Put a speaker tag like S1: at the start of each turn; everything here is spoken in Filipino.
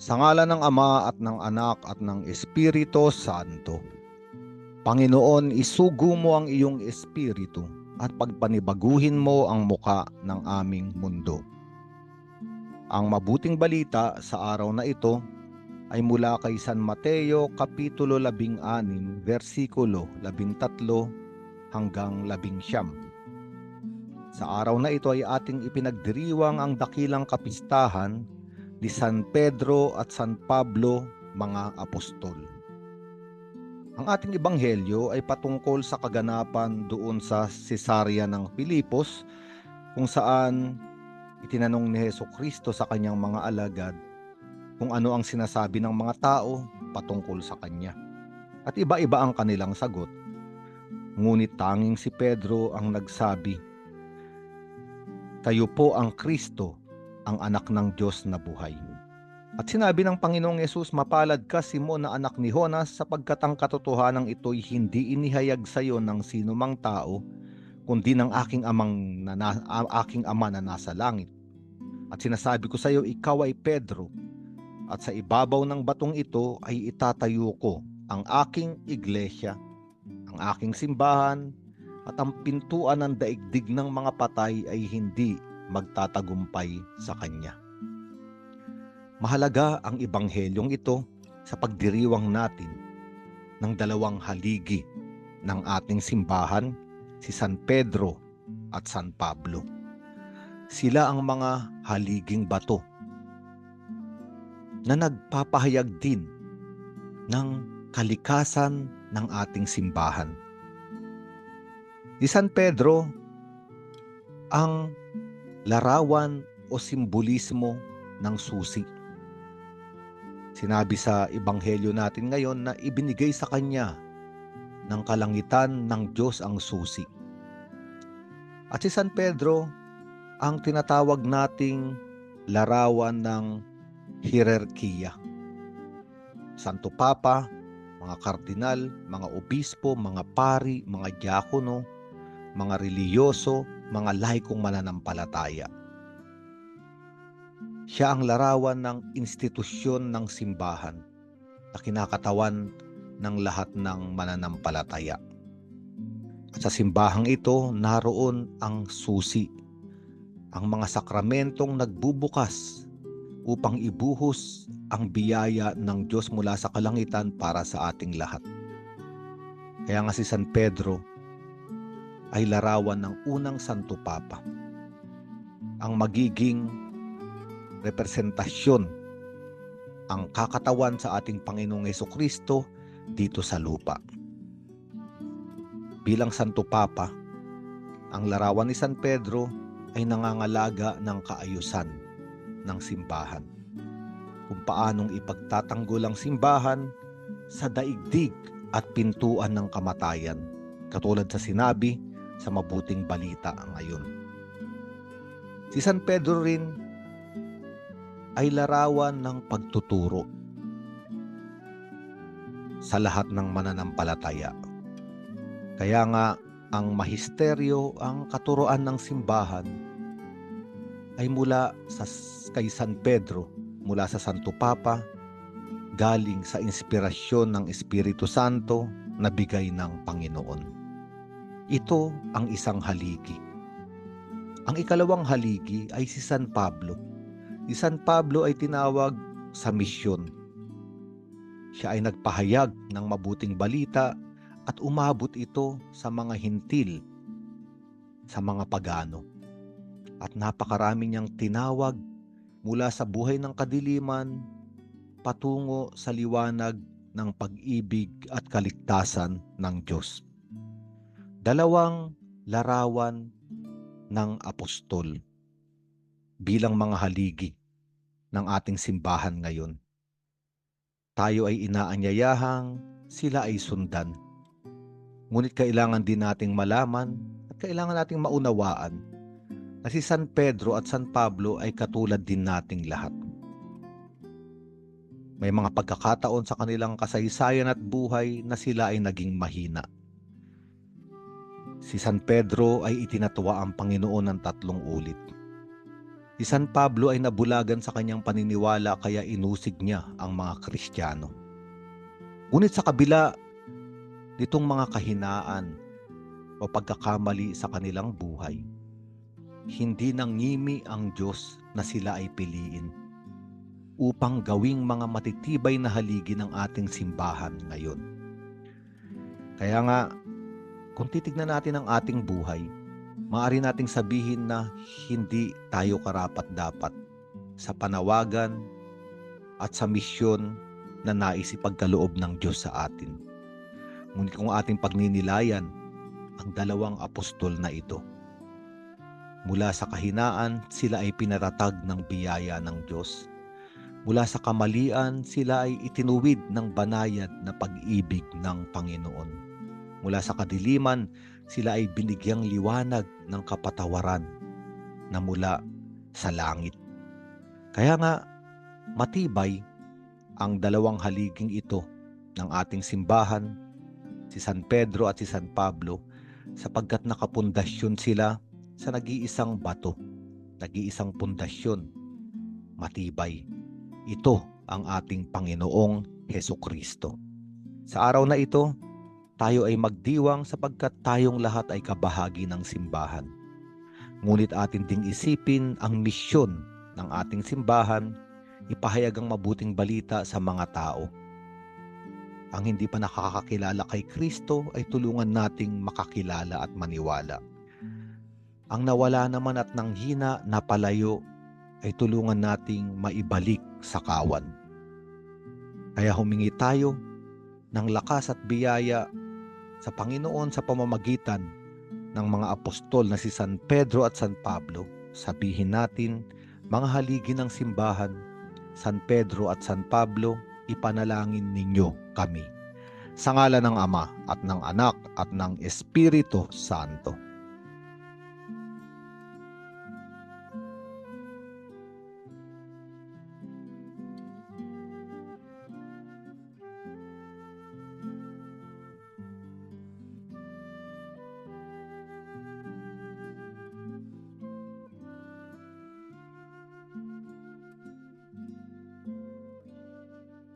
S1: Sa ngalan ng Ama at ng Anak at ng Espiritu Santo. Panginoon, isugo mo ang iyong espiritu at pagpanibaguhin mo ang muka ng aming mundo. Ang mabuting balita sa araw na ito ay mula kay San Mateo Kapitulo 16, versikulo 13 hanggang 19. Sa araw na ito ay ating ipinagdiriwang ang dakilang kapistahan ni San Pedro at San Pablo, mga apostol. Ang ating ebanghelyo ay patungkol sa kaganapan doon sa Cesarea ng Filipos, kung saan itinanong ni Jesucristo sa kanyang mga alagad kung ano ang sinasabi ng mga tao patungkol sa kanya. At iba-iba ang kanilang sagot. Ngunit tanging si Pedro ang nagsabi, "Kayo po ang Kristo, ang anak ng Diyos na buhay." At sinabi ng Panginoong Yesus, "Mapalad ka, Simon, na anak ni Jonas, sapagkat ang katotohanan ito'y hindi inihayag sa iyo ng sino mang tao, kundi ng aking ama na nasa langit. At sinasabi ko sa iyo, ikaw ay Pedro, at sa ibabaw ng batong ito ay itatayo ko ang aking iglesia, ang aking simbahan, at ang pintuan ng daigdig ng mga patay ay hindi magtatagumpay sa kanya." Mahalaga ang ebanghelyong ito sa pagdiriwang natin ng dalawang haligi ng ating simbahan, si San Pedro at San Pablo. Sila ang mga haliging bato na nagpapahayag din ng kalikasan ng ating simbahan. Si San Pedro ang larawan o simbolismo ng susi. Sinabi sa ebanghelyo natin ngayon na ibinigay sa kanya ng kalangitan ng Diyos ang susi. At si San Pedro ang tinatawag nating larawan ng hierarkiya. Santo Papa, mga kardinal, mga obispo, mga pari, mga diakono, mga reliyoso, mga laikong mananampalataya. Siya ang larawan ng institusyon ng simbahan na kinakatawan ng lahat ng mananampalataya. At sa simbahang ito, naroon ang susi, ang mga sakramentong nagbubukas upang ibuhos ang biyaya ng Diyos mula sa kalangitan para sa ating lahat. Kaya nga si San Pedro ay larawan ng unang Santo Papa, ang magiging representasyon, ang kakatawan sa ating Panginoong Jesucristo dito sa lupa. Bilang Santo Papa, ang larawan ni San Pedro ay nangangalaga ng kaayusan ng simbahan, kung paanong ipagtatanggol ang simbahan sa daigdig at pintuan ng kamatayan, katulad sa sinabi sa mabuting balita ngayon. Si San Pedro rin ay larawan ng pagtuturo sa lahat ng mananampalataya. Kaya nga ang mahisteryo, ang katuruan ng simbahan ay mula kay San Pedro, mula sa Santo Papa, galing sa inspirasyon ng Espiritu Santo na bigay ng Panginoon. Ito ang isang haligi. Ang ikalawang haligi ay si San Pablo. Si San Pablo ay tinawag sa misyon. Siya ay nagpahayag ng mabuting balita at umabot ito sa mga hintil, sa mga pagano. At napakarami niyang tinawag mula sa buhay ng kadiliman patungo sa liwanag ng pag-ibig at kaligtasan ng Diyos. Dalawang larawan ng apostol bilang mga haligi ng ating simbahan ngayon. Tayo ay inaanyayahang sila ay sundan. Ngunit kailangan din nating malaman at kailangan nating maunawaan na si San Pedro at San Pablo ay katulad din nating lahat. May mga pagkakataon sa kanilang kasaysayan at buhay na sila ay naging mahina. Si San Pedro ay itinatuwa ang Panginoon ng 3 ulit. Si San Pablo ay nabulagan sa kanyang paniniwala kaya inusig niya ang mga Kristiyano. Ngunit sa kabila nitong mga kahinaan o pagkakamali sa kanilang buhay, hindi nangimi ang Diyos na sila ay piliin upang gawing mga matitibay na haligi ng ating simbahan ngayon. Kaya nga, kung titignan natin ang ating buhay, maaari nating sabihin na hindi tayo karapat-dapat sa panawagan at sa misyon na nais ipagkaloob ng Diyos sa atin. Ngunit kung ating pagninilayan ang dalawang apostol na ito, mula sa kahinaan, sila ay pinatatag ng biyaya ng Diyos. Mula sa kamalian, sila ay itinuwid ng banayad na pag-ibig ng Panginoon. Mula sa kadiliman, sila ay binigyang liwanag ng kapatawaran na mula sa langit. Kaya nga, matibay ang dalawang haliging ito ng ating simbahan, si San Pedro at si San Pablo, sapagkat nakapundasyon sila sa nag-iisang bato, nag-iisang pundasyon, matibay. Ito ang ating Panginoong Hesukristo. Sa araw na ito, tayo ay magdiwang sapagkat tayong lahat ay kabahagi ng simbahan. Ngunit atin ding isipin ang misyon ng ating simbahan, ipahayag ang mabuting balita sa mga tao. Ang hindi pa nakakakilala kay Kristo ay tulungan nating makakilala at maniwala. Ang nawala naman at nanghina na palayo ay tulungan nating maibalik sa kawan. Kaya humingi tayo ng lakas at biyaya sa Panginoon sa pamamagitan ng mga apostol na si San Pedro at San Pablo. Sabihin natin, mga haligi ng simbahan, San Pedro at San Pablo, ipanalangin ninyo kami. Sa ngalan ng Ama at ng Anak at ng Espiritu Santo.